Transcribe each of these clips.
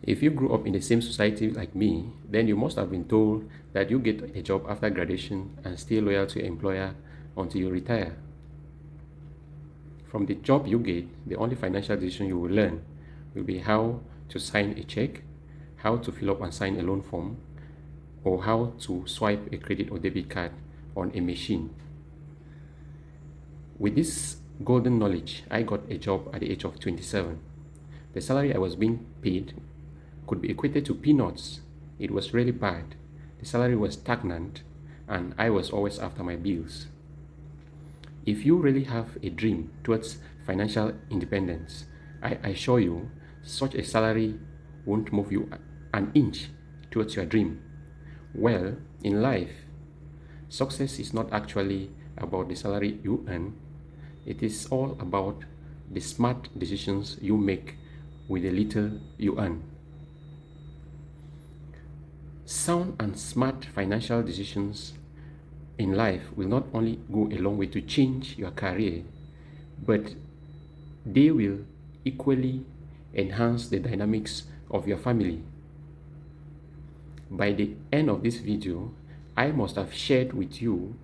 If you grew up in the same society like me, then you must have been told that you get a job after graduation and stay loyal to your employer until you retire. From the job you get, the only financial decision you will learn will be how to sign a check, how to fill up and sign a loan form, or how to swipe a credit or debit card on a machine. With this golden knowledge, I got a job at the age of 27. The salary I was being paid could be equated to peanuts. It was really bad. The salary was stagnant, and I was always after my bills. If you really have a dream towards financial independence, I assure you, such a salary won't move you an inch towards your dream. Well, in life, success is not actually about the salary you earn. It is all about the smart decisions you make with the little you earn. Sound and smart financial decisions in life will not only go a long way to change your career, but they will equally enhance the dynamics of your family. By the end of this video, I must have shared with you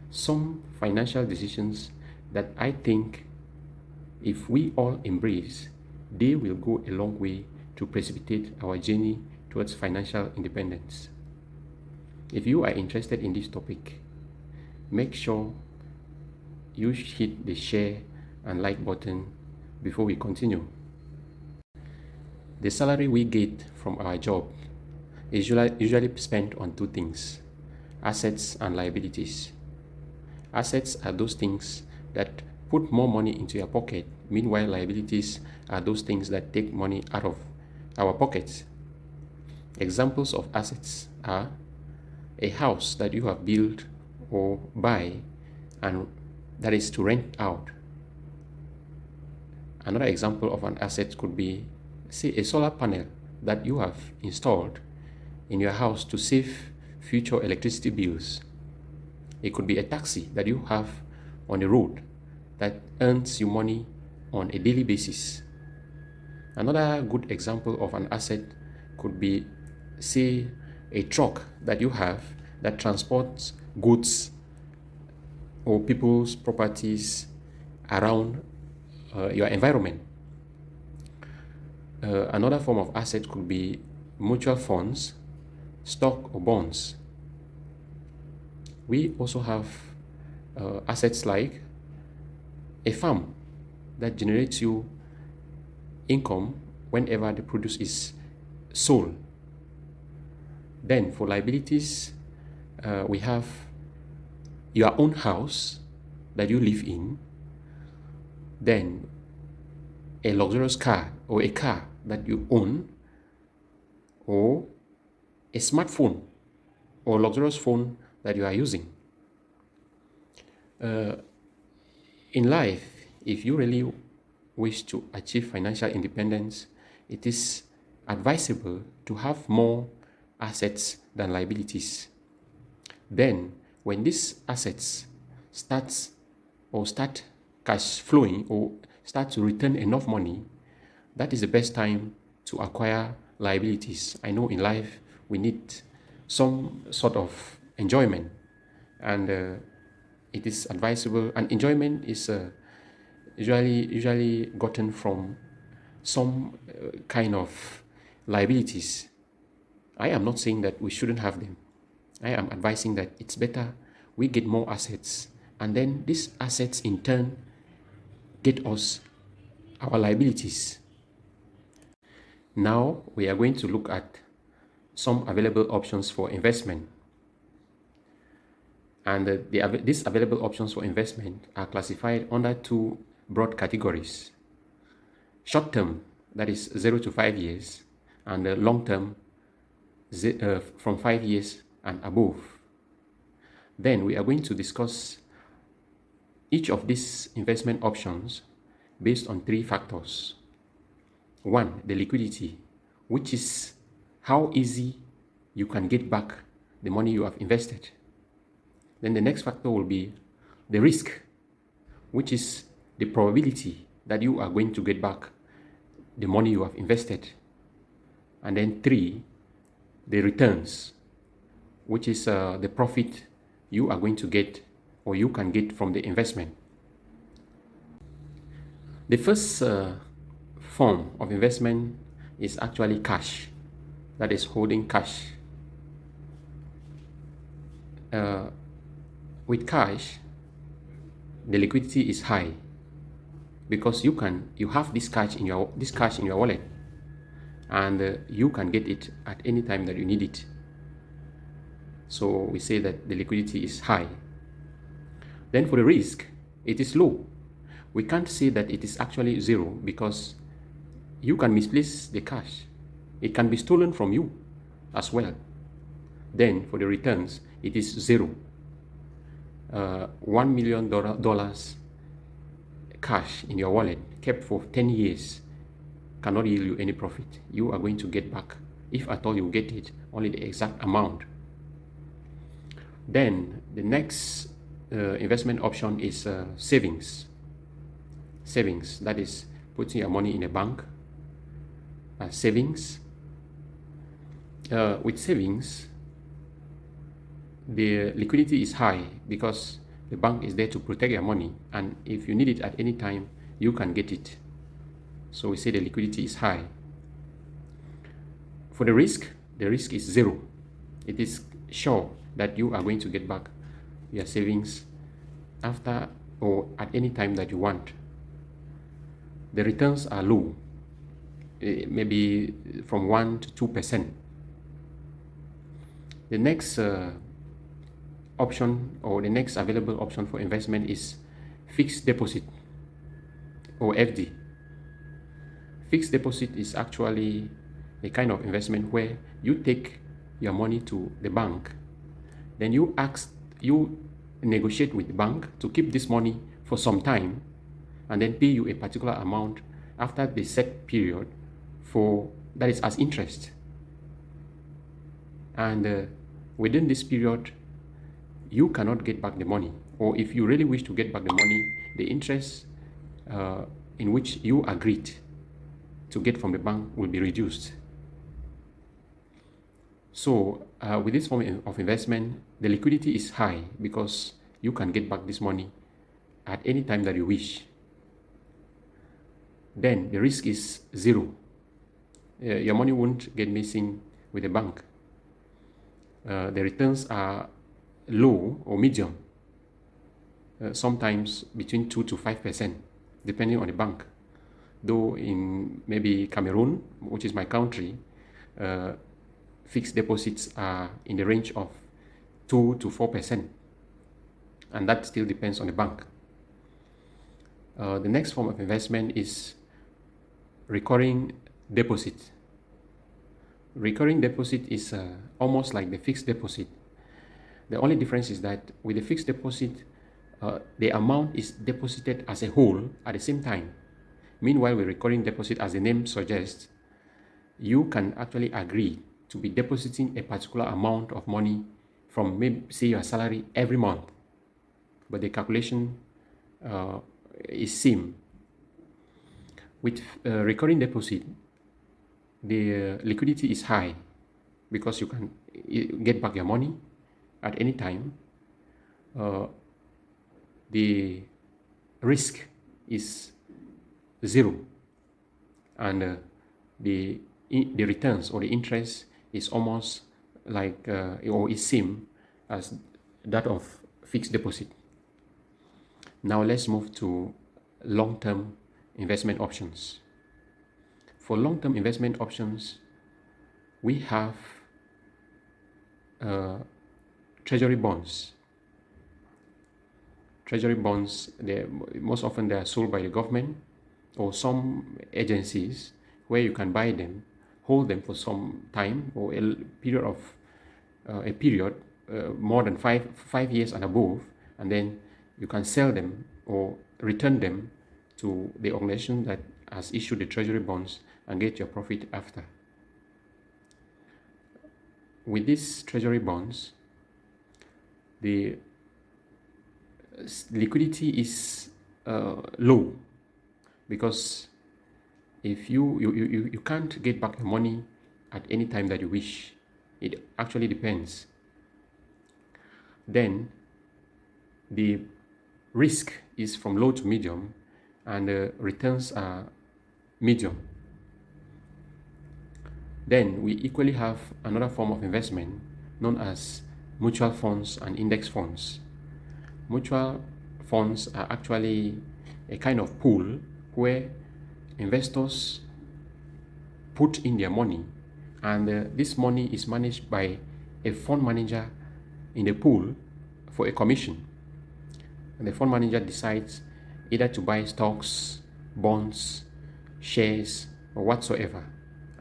some financial decisions that I think if we all embrace, they will go a long way to precipitate our journey towards financial independence. If you are interested in this topic, make sure you hit the share and like button before we continue. The salary we get from our job is usually spent on two things: assets and liabilities. Assets are those things that put more money into your pocket, meanwhile liabilities are those things that take money out of our pockets. Examples of assets are a house that you have built or buy and that is to rent out. Another example of an asset could be, say, a solar panel that you have installed in your house to save future electricity bills. It could be a taxi that you have on the road that earns you money on a daily basis. Another good example of an asset could be, say, a truck that you have that transports goods or people's properties around your environment. Another form of asset could be mutual funds, stock or bonds. We also have assets like a farm that generates you income whenever the produce is sold. Then for liabilities, we have your own house that you live in, then a luxurious car or a car that you own, or a smartphone or luxurious phone that you are using. In life, if you really wish to achieve financial independence, it is advisable to have more assets than liabilities. Then, when these assets start cash flowing or start to return enough money, that is the best time to acquire liabilities. I know in life we need some sort of enjoyment, and it is advisable, and enjoyment is usually gotten from some kind of liabilities. I am not saying that we shouldn't have them. I am advising that it's better we get more assets, and then these assets in turn get us our liabilities. Now we are going to look at some available options for investment. And these available options for investment are classified under two broad categories: short term, that is 0 to 5 years, and long term, from 5 years and above. Then we are going to discuss each of these investment options based on three factors. One, the liquidity, which is how easy you can get back the money you have invested. Then the next factor will be the risk, which is the probability that you are going to get back the money you have invested. And then 3, the returns, which is the profit you are going to get or you can get from the investment. The first form of investment is actually cash, that is holding cash. With cash, the liquidity is high because you have this cash in your wallet, and you can get it at any time that you need it. So we say that the liquidity is high. Then for the risk, it is low. We can't say that it is actually zero because you can misplace the cash. It can be stolen from you as well. Then for the returns, it is zero. $1 million cash in your wallet kept for 10 years cannot yield you any profit. You are going to get back, if at all you get it, only the exact amount. Then the next investment option is savings. Savings, that is putting your money in a bank. Savings. With savings, the liquidity is high because the bank is there to protect your money, and if you need it at any time, you can get it. So we say the liquidity is high. For the risk is zero. It is sure that you are going to get back your savings after or at any time that you want. The returns are low, maybe from 1 to 2%. The next option, or the next available option for investment, is fixed deposit or FD. Fixed deposit is actually a kind of investment where you take your money to the bank, then you negotiate with the bank to keep this money for some time and then pay you a particular amount after the set period that is as interest. And within this period, you cannot get back the money, or if you really wish to get back the money, the interest in which you agreed to get from the bank will be reduced. So with this form of investment, the liquidity is high because you can get back this money at any time that you wish. Then the risk is zero. Your money won't get missing with the bank. The returns are low or medium, sometimes between 2 to 5%, depending on the bank. Though in maybe Cameroon, which is my country, fixed deposits are in the range of 2 to 4%, and that still depends on the bank. The next form of investment is recurring deposit. Recurring deposit is almost like the fixed deposit. The only difference is that with the fixed deposit, the amount is deposited as a whole at the same time. Meanwhile, with recurring deposit, as the name suggests, you can actually agree to be depositing a particular amount of money from, maybe, say, your salary every month. But the calculation is same. With recurring deposit, the liquidity is high because you can get back your money at any time. The risk is zero, and the returns or the interest is almost like or is same as that of fixed deposit. Now let's move to long-term investment options. For long-term investment options, we have treasury bonds. Treasury bonds, most often they are sold by the government or some agencies where you can buy them, hold them for some time, or a period more than five years and above, and then you can sell them or return them to the organization that has issued the treasury bonds and get your profit after. With these treasury bonds, the liquidity is low, because if you can't get back your money at any time that you wish. It actually depends. Then the risk is from low to medium, and the returns are medium. Then we equally have another form of investment known as mutual funds and index funds. Mutual funds are actually a kind of pool where investors put in their money, and this money is managed by a fund manager in the pool for a commission. And the fund manager decides either to buy stocks, bonds, shares, or whatsoever.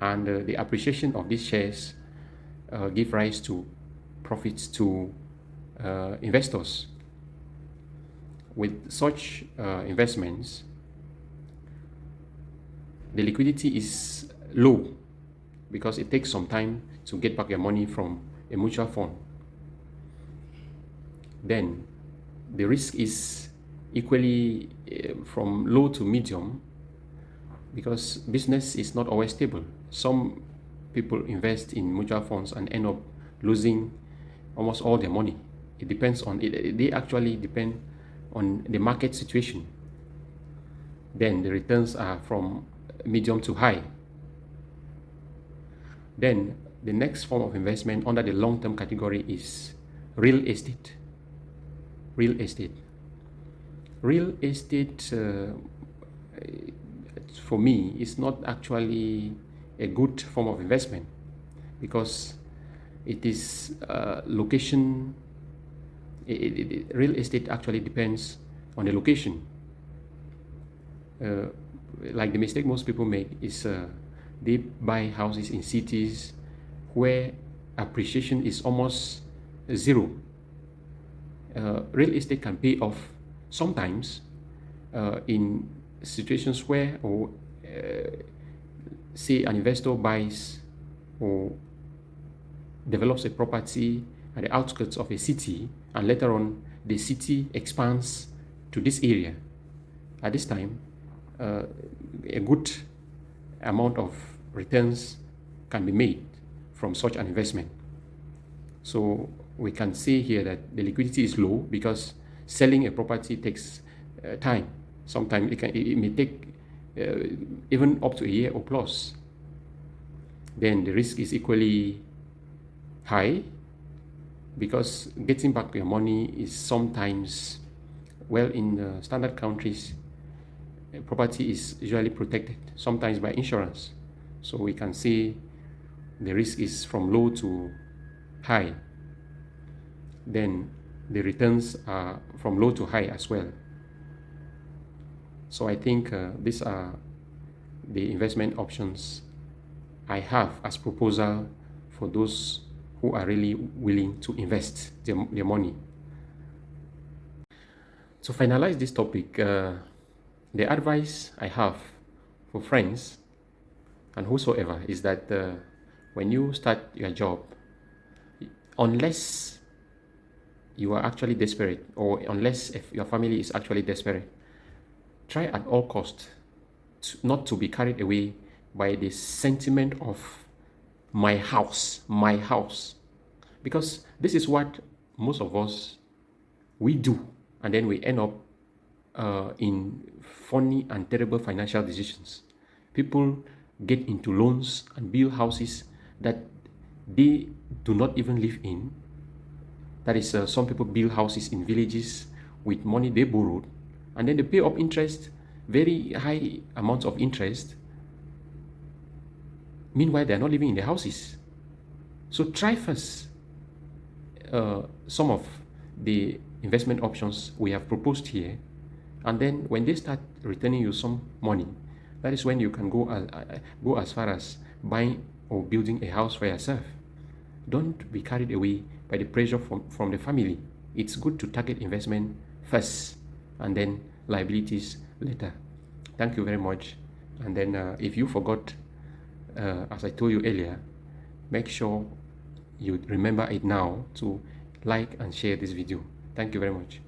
And the appreciation of these shares give rise to profits to investors. With such investments, the liquidity is low because it takes some time to get back your money from a mutual fund. Then the risk is equally from low to medium because business is not always stable. Some people invest in mutual funds and end up losing almost all their money. It depends on it. They actually depend on the market situation. Then the returns are from medium to high. Then the next form of investment under the long-term category is real estate. Real estate. Real estate, for me, is not actually a good form of investment because it is location. Real estate actually depends on the location. Like the mistake most people make is they buy houses in cities where appreciation is almost zero. Real estate can pay off sometimes in situations where, say, an investor buys or develops a property at the outskirts of a city, and later on the city expands to this area. At this time, a good amount of returns can be made from such an investment. So we can say here that the liquidity is low because selling a property takes time. Sometimes it may take even up to a year or plus. Then the risk is equally high because getting back your money is sometimes, well, in standard countries, property is usually protected, sometimes by insurance. So we can say the risk is from low to high. Then the returns are from low to high as well. So I think these are the investment options I have as proposal for those who are really willing to invest their money. To finalize this topic, the advice I have for friends and whosoever is that when you start your job, unless you are actually desperate, or unless if your family is actually desperate, try at all costs not to be carried away by the sentiment of my house, because this is what most of us we do, and then we end up in funny and terrible financial decisions. People get into loans and build houses that they do not even live in. That is, some people build houses in villages with money they borrowed, and then they pay up interest, very high amounts of interest. Meanwhile, they are not living in the houses. So try first some of the investment options we have proposed here, and then when they start returning you some money, that is when you can go as far as buying or building a house for yourself. Don't be carried away by the pressure from the family. It's good to target investment first and then liabilities later. Thank you very much. And then if you forgot, as I told you earlier, make sure you remember it now to like and share this video. Thank you very much.